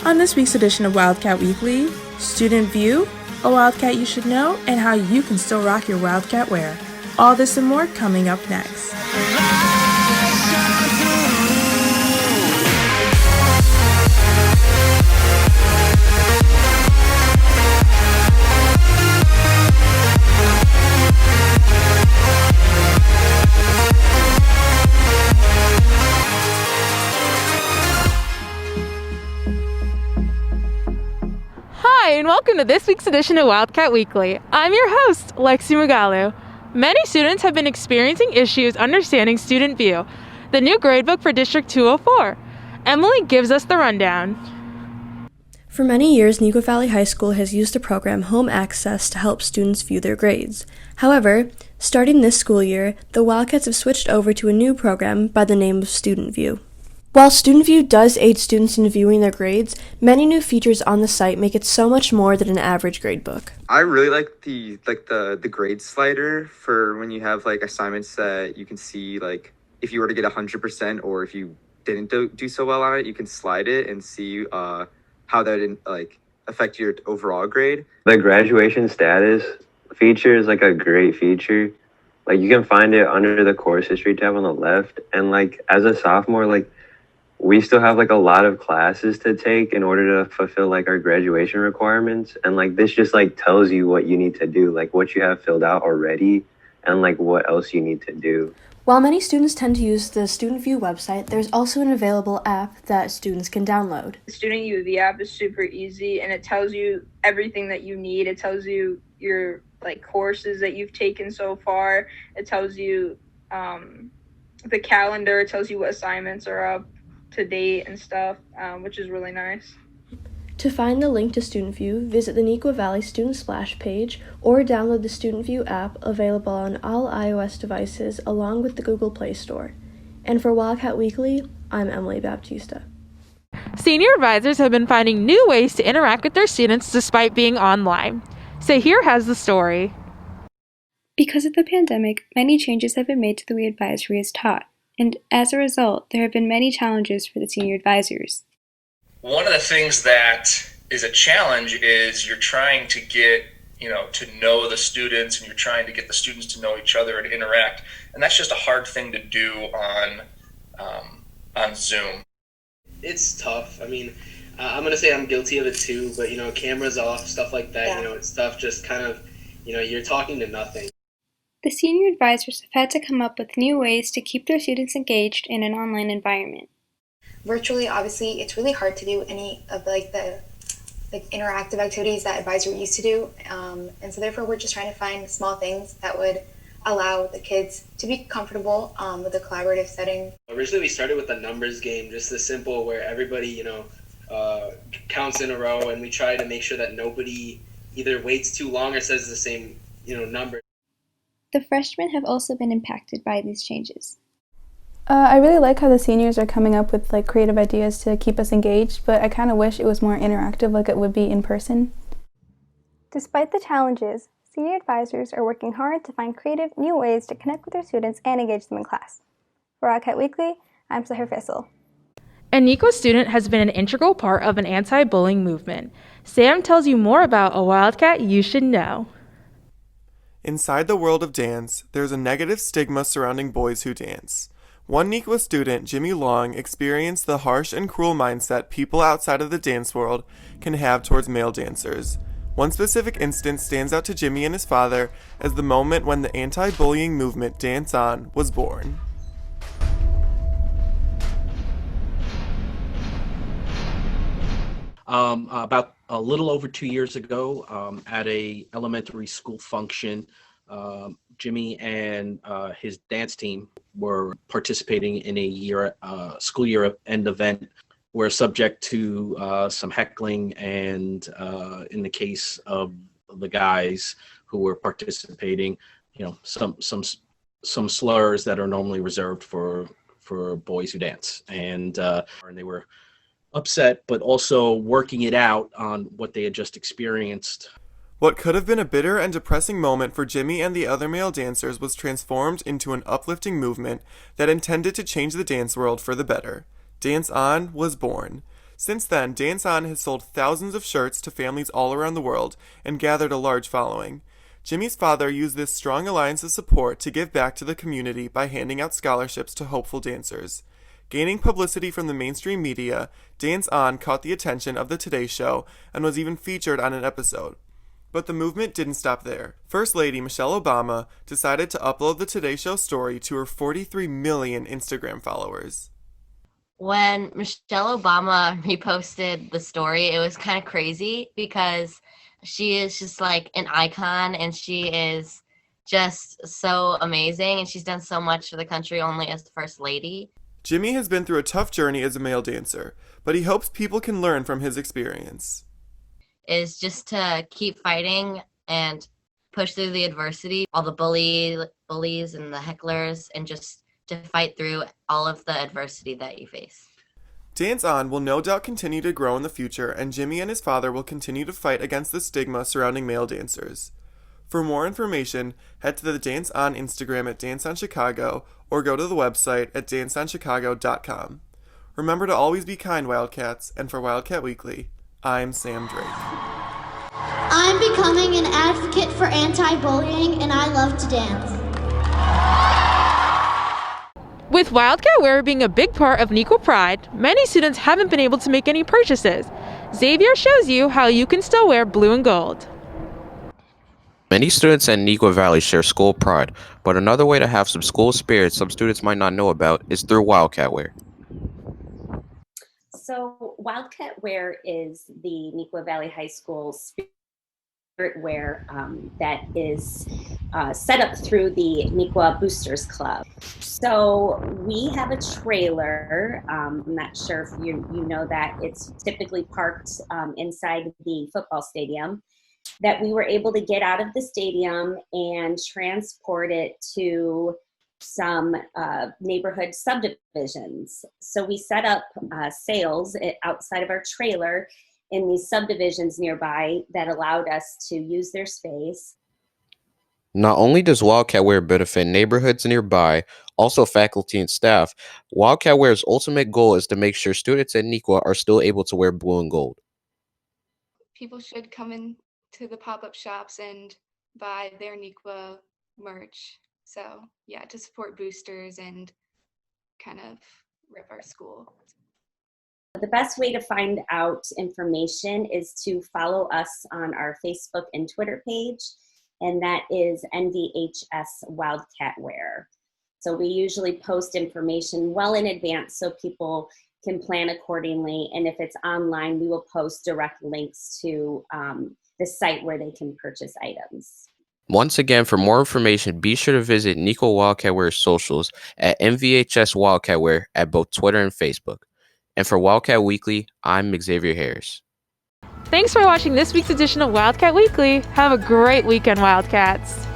On this week's edition of Wildcat Weekly, Student View, a Wildcat you should know, and how you can still rock your Wildcat wear. All this and more coming up next. Hi, and welcome to this week's edition of Wildcat Weekly. I'm your host, Lexi Magalu. Many students have been experiencing issues understanding Student View, the new gradebook for District 204. Emily gives us the rundown. For many years, Neuqua Valley High School has used the program Home Access to help students view their grades. However, starting this school year, the Wildcats have switched over to a new program by the name of Student View. While Student View does aid students in viewing their grades, many new features on the site make it so much more than an average gradebook. I really like the grade slider for when you have like assignments that you can see, like if you were to get 100% or if you didn't do so well on it, you can slide it and see how that would like affect your overall grade. The graduation status feature is like a great feature. Like you can find it under the course history tab on the left, and like as a sophomore, like we still have like a lot of classes to take in order to fulfill like our graduation requirements. And like this just like tells you what you need to do, like what you have filled out already and like what else you need to do. While many students tend to use the Student View website, there's also an available app that students can download. Student View, the app is super easy and it tells you everything that you need. It tells you your like courses that you've taken so far. It tells you the calendar. It tells you what assignments are up to date and stuff, which is really nice. To find the link to Student View, visit the Neuqua Valley Student Splash page or download the Student View app available on all iOS devices along with the Google Play Store. And for Wildcat Weekly, I'm Emily Baptista. Senior advisors have been finding new ways to interact with their students despite being online. Sahir has the story. Because of the pandemic, many changes have been made to the way advisory is taught. And as a result, there have been many challenges for the senior advisors. One of the things that is a challenge is you're trying to get, to know the students, and you're trying to get the students to know each other and interact. And that's just a hard thing to do on Zoom. It's tough. I mean, I'm going to say I'm guilty of it too, but, cameras off, stuff like that, it's tough, just kind of, you're talking to nothing. The senior advisors have had to come up with new ways to keep their students engaged in an online environment. Virtually, obviously, it's really hard to do any of the interactive activities that advisory used to do, and so therefore we're just trying to find small things that would allow the kids to be comfortable with a collaborative setting. Originally, we started with a numbers game, just the simple where everybody, counts in a row, and we try to make sure that nobody either waits too long or says the same, number. The freshmen have also been impacted by these changes. I really like how the seniors are coming up with creative ideas to keep us engaged, but I kind of wish it was more interactive like it would be in person. Despite the challenges, senior advisors are working hard to find creative new ways to connect with their students and engage them in class. For Wildcat Weekly, I'm Sahir Faisal. A Neuqua student has been an integral part of an anti-bullying movement. Sam tells you more about a Wildcat you should know. Inside the world of dance, there's a negative stigma surrounding boys who dance. One Neuqua student, Jimmy Long, experienced the harsh and cruel mindset people outside of the dance world can have towards male dancers. One specific instance stands out to Jimmy and his father as the moment when the anti-bullying movement Dance On was born. About a little over 2 years ago, at a elementary school function, Jimmy and his dance team were participating in a school year end event. We're subject to some heckling and, in the case of the guys who were participating, some slurs that are normally reserved for boys who dance, and they were upset, but also working it out on what they had just experienced. What could have been a bitter and depressing moment for Jimmy and the other male dancers was transformed into an uplifting movement that intended to change the dance world for the better. Dance On was born. Since then, Dance On has sold thousands of shirts to families all around the world and gathered a large following. Jimmy's father used this strong alliance of support to give back to the community by handing out scholarships to hopeful dancers. Gaining publicity from the mainstream media, Dance On caught the attention of the Today Show and was even featured on an episode. But the movement didn't stop there. First Lady Michelle Obama decided to upload the Today Show story to her 43 million Instagram followers. When Michelle Obama reposted the story, it was kind of crazy because she is just like an icon and she is just so amazing and she's done so much for the country only as the First Lady. Jimmy has been through a tough journey as a male dancer, but he hopes people can learn from his experience. Is just to keep fighting and push through the adversity, all the bullies and the hecklers, and just to fight through all of the adversity that you face. Dance On will no doubt continue to grow in the future, and Jimmy and his father will continue to fight against the stigma surrounding male dancers. For more information, head to the Dance On Instagram at Dance On Chicago or go to the website at danceonchicago.com. Remember to always be kind, Wildcats, and for Wildcat Weekly, I'm Sam Drake. I'm becoming an advocate for anti-bullying, and I love to dance. With Wildcat Wear being a big part of Neuqua Pride, many students haven't been able to make any purchases. Xavier shows you how you can still wear blue and gold. Many students in Neuqua Valley share school pride, but another way to have some school spirit some students might not know about is through Wildcat Wear. So Wildcat Wear is the Neuqua Valley High School spirit wear that is set up through the Neuqua Boosters Club. So we have a trailer. I'm not sure if you know that. It's typically parked inside the football stadium that we were able to get out of the stadium and transport it to some neighborhood subdivisions. So we set up sales outside of our trailer in these subdivisions nearby that allowed us to use their space. Not only does Wildcat Wear benefit neighborhoods nearby, also faculty and staff, Wildcat Wear's ultimate goal is to make sure students at Neuqua are still able to wear blue and gold. People should come in to the pop-up shops and buy their Neuqua merch. So yeah, to support boosters and kind of rep our school. The best way to find out information is to follow us on our Facebook and Twitter page, and that is NVHS Wildcat Wear. So we usually post information well in advance so people can plan accordingly, and if it's online, we will post direct links to the site where they can purchase items. Once again, for more information, be sure to visit Neuqua Wildcat Wear's socials at NVHS Wildcat Wear at both Twitter and Facebook. And for Wildcat Weekly, I'm Xavier Harris. Thanks for watching this week's edition of Wildcat Weekly. Have a great weekend, Wildcats.